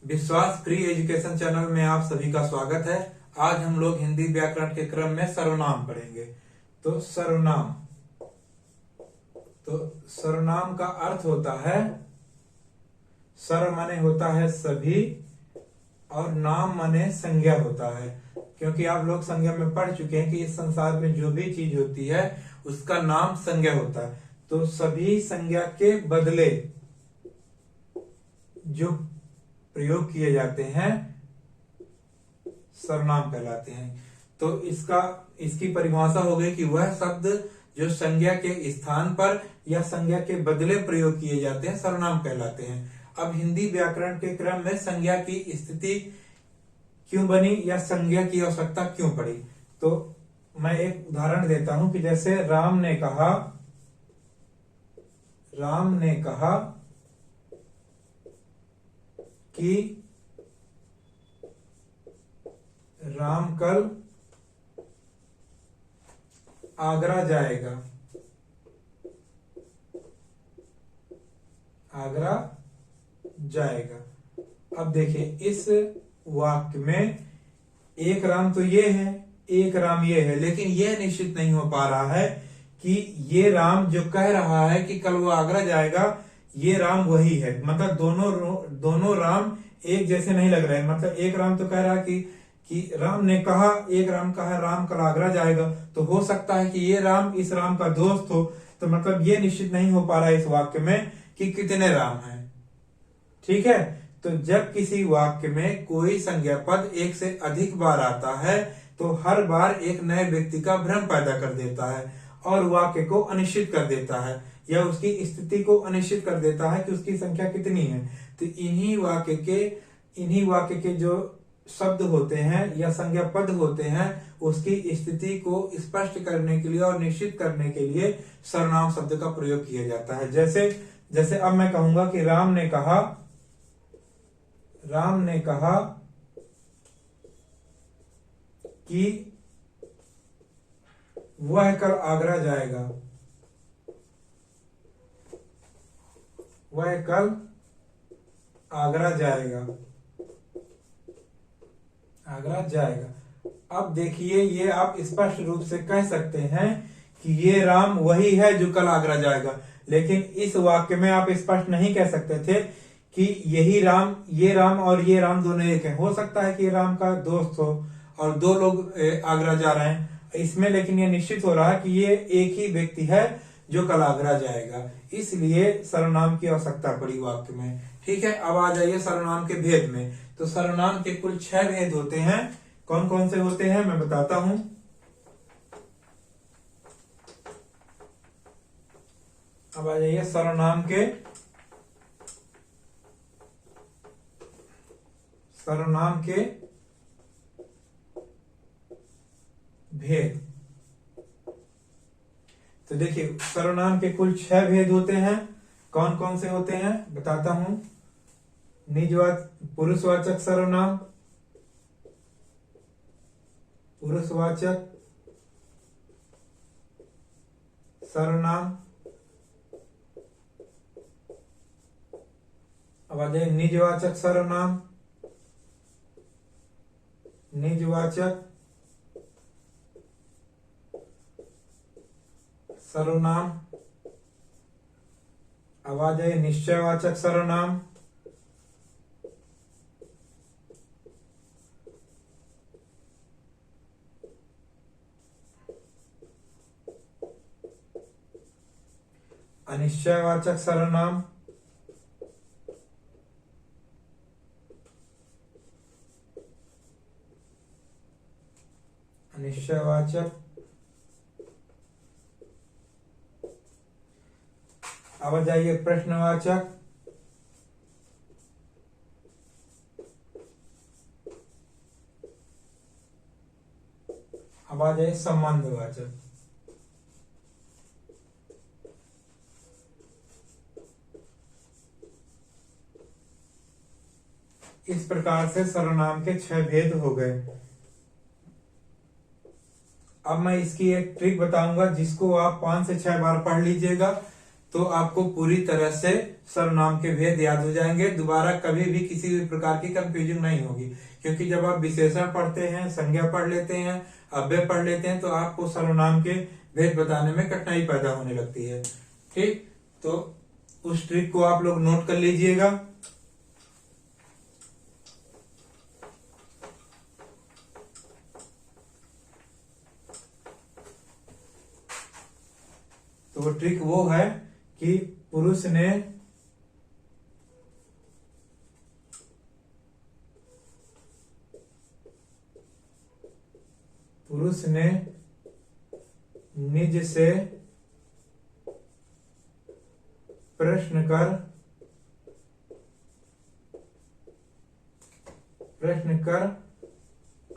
विश्वास free education channel में आप सभी का स्वागत है। आज हम लोग हिंदी व्याकरण के क्रम में सर्वनाम पढ़ेंगे। तो सर्वनाम का अर्थ होता है, सर्व माने होता है सभी और नाम माने संज्ञा होता है। क्योंकि आप लोग संज्ञा में पढ़ चुके हैं कि इस संसार में जो भी चीज होती है उसका नाम संज्ञा होता है। तो सभी संज्ञा के बदले जो प्रयोग किए जाते हैं सर्वनाम कहलाते हैं। तो इसकी परिभाषा हो गई कि वह शब्द जो संज्ञा के स्थान पर या संज्ञा के बदले प्रयोग किए जाते हैं सर्वनाम कहलाते हैं। अब हिंदी व्याकरण के क्रम में संज्ञा की स्थिति क्यों बनी या संज्ञा की आवश्यकता क्यों पड़ी, तो मैं एक उदाहरण देता हूं कि जैसे राम ने कहा कि राम कल आगरा जाएगा। अब देखिए इस वाक्य में एक राम तो ये है, एक राम ये है, लेकिन यह निश्चित नहीं हो पा रहा है कि ये राम जो कह रहा है कि कल वो आगरा जाएगा, ये राम वही है। मतलब दोनों राम एक जैसे नहीं लग रहे हैं। मतलब एक राम तो कह रहा है कि राम ने कहा, एक राम कहा राम कल आगरा जाएगा, तो हो सकता है कि ये राम इस राम का दोस्त हो। तो मतलब ये निश्चित नहीं हो पा रहा है इस वाक्य में कि कितने राम हैं। ठीक है, तो जब किसी वाक्य में कोई संज्ञा पद एक से अधिक बार आता है तो हर बार एक नए व्यक्ति का भ्रम पैदा कर देता है और वाक्य को अनिश्चित कर देता है या उसकी स्थिति को अनिश्चित कर देता है कि उसकी संख्या कितनी है। तो इन्हीं वाक्य के जो शब्द होते हैं या संज्ञा पद होते हैं उसकी स्थिति को स्पष्ट करने के लिए और निश्चित करने के लिए सर्वनाम शब्द का प्रयोग किया जाता है। जैसे अब मैं कहूंगा कि राम ने कहा कि वह कल आगरा जाएगा। अब देखिए ये आप स्पष्ट रूप से कह सकते हैं कि ये राम वही है जो कल आगरा जाएगा, लेकिन इस वाक्य में आप स्पष्ट नहीं कह सकते थे कि ये राम और ये राम दोनों एक हैं। हो सकता है कि ये राम का दोस्त हो और दो लोग आगरा जा रहे हैं इसमें, लेकिन ये निश्चित हो रहा है कि ये एक ही व्यक्ति है जो कल आगरा जाएगा, इसलिए सर्वनाम की आवश्यकता पड़ी वाक्य में। ठीक है, अब आ जाइए सर्वनाम के भेद में। तो सर्वनाम के कुल 6 भेद होते हैं। कौन कौन से होते हैं मैं बताता हूं। अब आ जाइए सर्वनाम के भेद। तो देखिए सर्वनाम के कुल 6 भेद होते हैं। कौन कौन से होते हैं बताता हूं। पुरुषवाचक सर्वनाम, अब आ जाए निजवाचक सर्वनाम, अब आ जाए निश्चयवाचक सर्वनाम, अनिश्चयवाचक सर्वनाम, अनिश्चयवाचक। अब आ जाइए प्रश्नवाचक, अब आ जाइए संबंधवाचक। इस प्रकार से सर्वनाम के 6 भेद हो गए। अब मैं इसकी एक ट्रिक बताऊंगा जिसको आप 5 से 6 बार पढ़ लीजिएगा तो आपको पूरी तरह से सर्वनाम के भेद याद हो जाएंगे। दोबारा कभी भी किसी भी प्रकार की कंफ्यूजन नहीं होगी, क्योंकि जब आप विशेषण पढ़ते हैं, संज्ञा पढ़ लेते हैं, अव्यय पढ़ लेते हैं, तो आपको सर्वनाम के भेद बताने में कठिनाई पैदा होने लगती है। ठीक, तो उस ट्रिक को आप लोग नोट कर लीजिएगा। तो वो ट्रिक वो है कि पुरुष ने निज से प्रश्न कर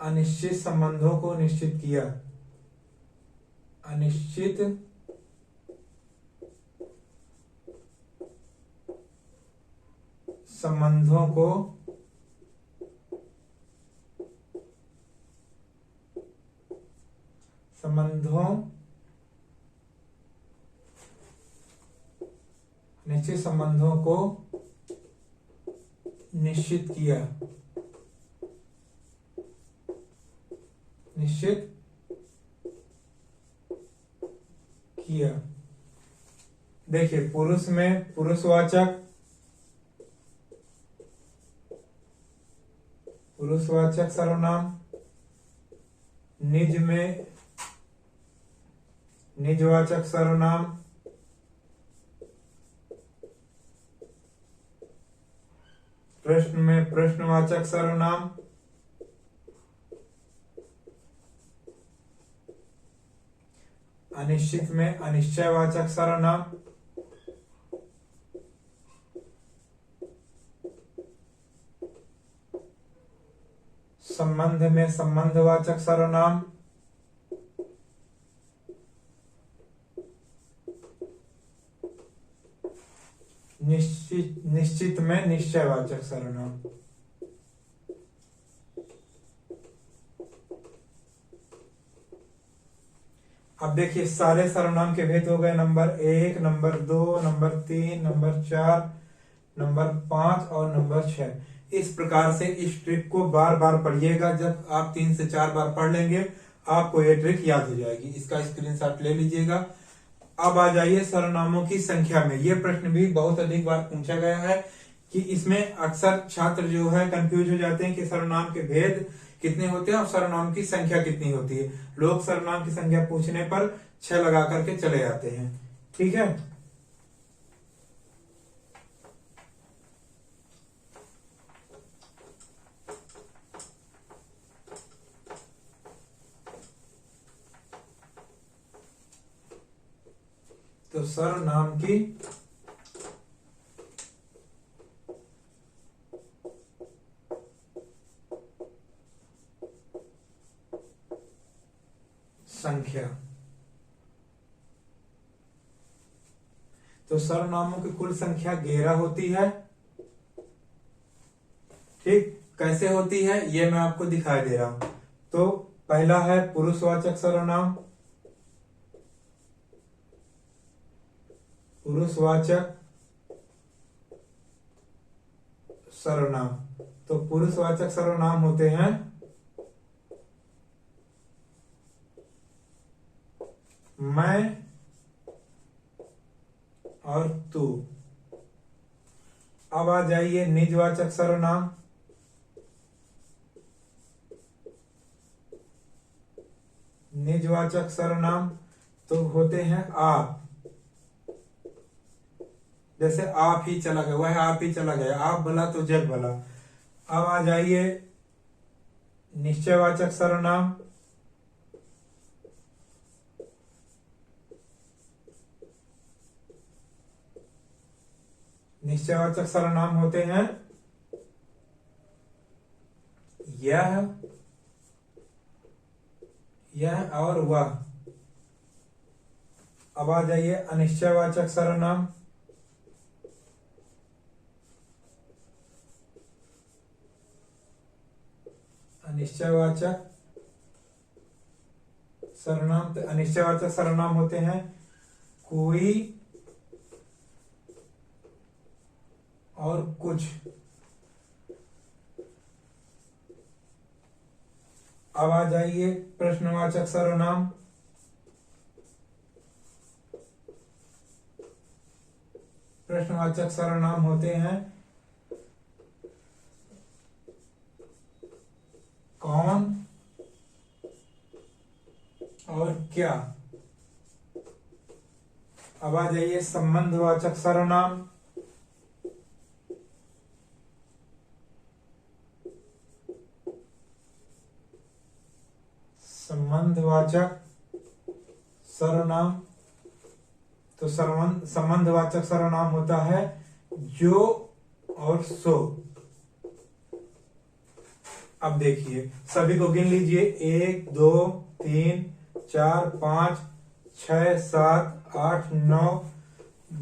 अनिश्चित संबंधों को निश्चित किया। अनिश्चित संबंधों को निश्चित संबंधों को निश्चित किया। देखिए, पुरुष में पुरुषवाचक सर्वनाम, निज में निजवाचक सर्वनाम, प्रश्न में प्रश्नवाचक सर्वनाम, अनिश्चित में अनिश्चयवाचक सर्वनाम, संबंध में संबंधवाचक सर्वनाम, निश्चित में निश्चयवाचक सर्वनाम। अब देखिए, सारे सर्वनाम के भेद हो गए। Number 1, number 2, number 3, number 4, number 5 और नंबर 6। इस प्रकार से इस ट्रिक को बार बार पढ़िएगा। जब आप 3 से 4 बार पढ़ लेंगे, आपको ये ट्रिक याद हो जाएगी। इसका स्क्रीनशॉट ले लीजिएगा। अब आ जाइए सर्वनामों की संख्या में। ये प्रश्न भी बहुत अधिक बार पूछा गया है कि इसमें अक्सर छात्र जो है कंफ्यूज हो जाते हैं कि सर्वनाम के भेद कितने होते हैं और सर्वनाम की संख्या कितनी होती है। लोग सर्वनाम की संख्या पूछने पर 6 लगा करके चले जाते हैं। ठीक है, तो सर्वनाम की संख्या, तो सर्वनामों की कुल संख्या 11 होती है। ठीक, कैसे होती है ये मैं आपको दिखाई दे रहा हूं। तो पहला है पुरुषवाचक सर्वनाम, पुरुषवाचक सर्वनाम। तो पुरुषवाचक सर्वनाम होते हैं मैं और तू। अब आ जाइए निजवाचक सर्वनाम। निजवाचक सर्वनाम तो होते हैं आप। जैसे आप ही चला गया, वह आप ही चला गया, आप भला तो जग भला। अब आ जाइए निश्चयवाचक सर्वनाम। निश्चयवाचक सर्वनाम होते हैं यह और वह। अब आ जाइए अनिश्चयवाचक सर्वनाम। अनिश्चयवाचक सर्वनाम होते हैं कोई और कुछ। अब आ जाइए प्रश्नवाचक सर्वनाम। प्रश्नवाचक सर्वनाम होते हैं कौन और क्या। अब आ जाइए संबंधवाचक सर्वनाम। संबंधवाचक सर्वनाम, तो संबंधवाचक सर्वनाम होता है जो और सो। अब देखिए सभी को गिन लीजिए, 1 2 3 4 5 6 7 8 9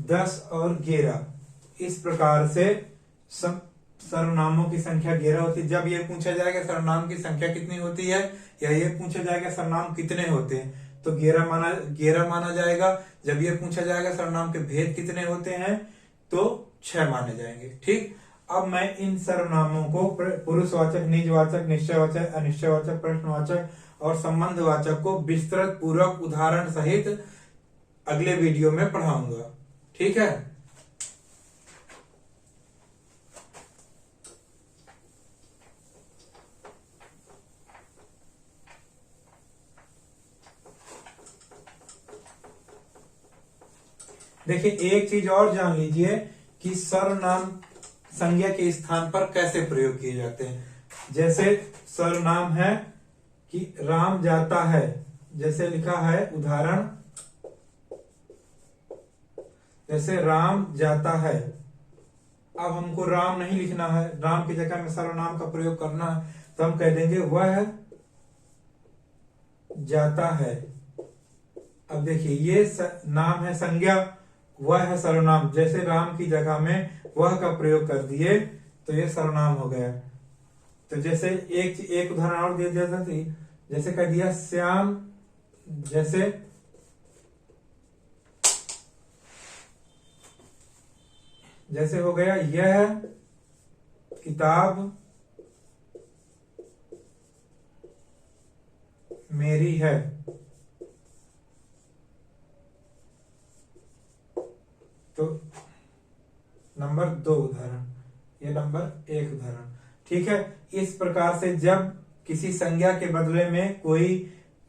10 और 11। इस प्रकार से सर्वनामों की संख्या 11 होती है। जब ये पूछा जाएगा सर्वनाम की संख्या कितनी होती है, या ये पूछा जाएगा सर्वनाम कितने होते हैं, तो 11 माना जाएगा। जब ये पूछा जाएगा सर्वनाम के भेद कितने होते हैं, तो 6 माने जाएंगे। ठीक, अब मैं इन सर्वनामों को पुरुषवाचक, निजवाचक, निश्चयवाचक, अनिश्चयवाचक, प्रश्नवाचक और संबंधवाचक को विस्तृत पूर्वक उदाहरण सहित अगले वीडियो में पढ़ाऊंगा। ठीक है। देखिए एक चीज और जान लीजिए कि सर्वनाम संज्ञा के स्थान पर कैसे प्रयोग किए जाते हैं। जैसे सर्वनाम है कि राम जाता है, जैसे लिखा है उदाहरण, जैसे राम जाता है। अब हमको राम नहीं लिखना है, राम की जगह में सर्वनाम का प्रयोग करना है, तो हम कह देंगे वह जाता है। अब देखिए ये नाम है संज्ञा, वह है सर्वनाम। जैसे राम की जगह में वह का प्रयोग कर दिए तो ये सर्वनाम हो गया। तो जैसे एक उदाहरण और दे दिया, जैसे कह दिया श्याम, जैसे हो गया यह किताब मेरी है। तो नंबर 2 उदाहरण, ये नंबर 1 उदाहरण। ठीक है। इस प्रकार से जब किसी संज्ञा के बदले में कोई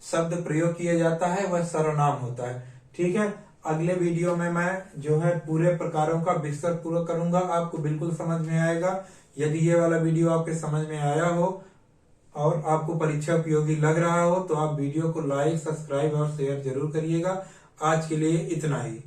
शब्द प्रयोग किया जाता है वह सर्वनाम होता है। ठीक है। अगले वीडियो में मैं जो है पूरे प्रकारों का विस्तृत पूर्वक करूंगा, आपको बिल्कुल समझ में आएगा। यदि ये वाला वीडियो आपके समझ में आया हो और आपको परीक्षा उपयोगी लग रहा हो तो आप वीडियो को लाइक, सब्सक्राइब और शेयर जरूर करिएगा। आज के लिए इतना ही।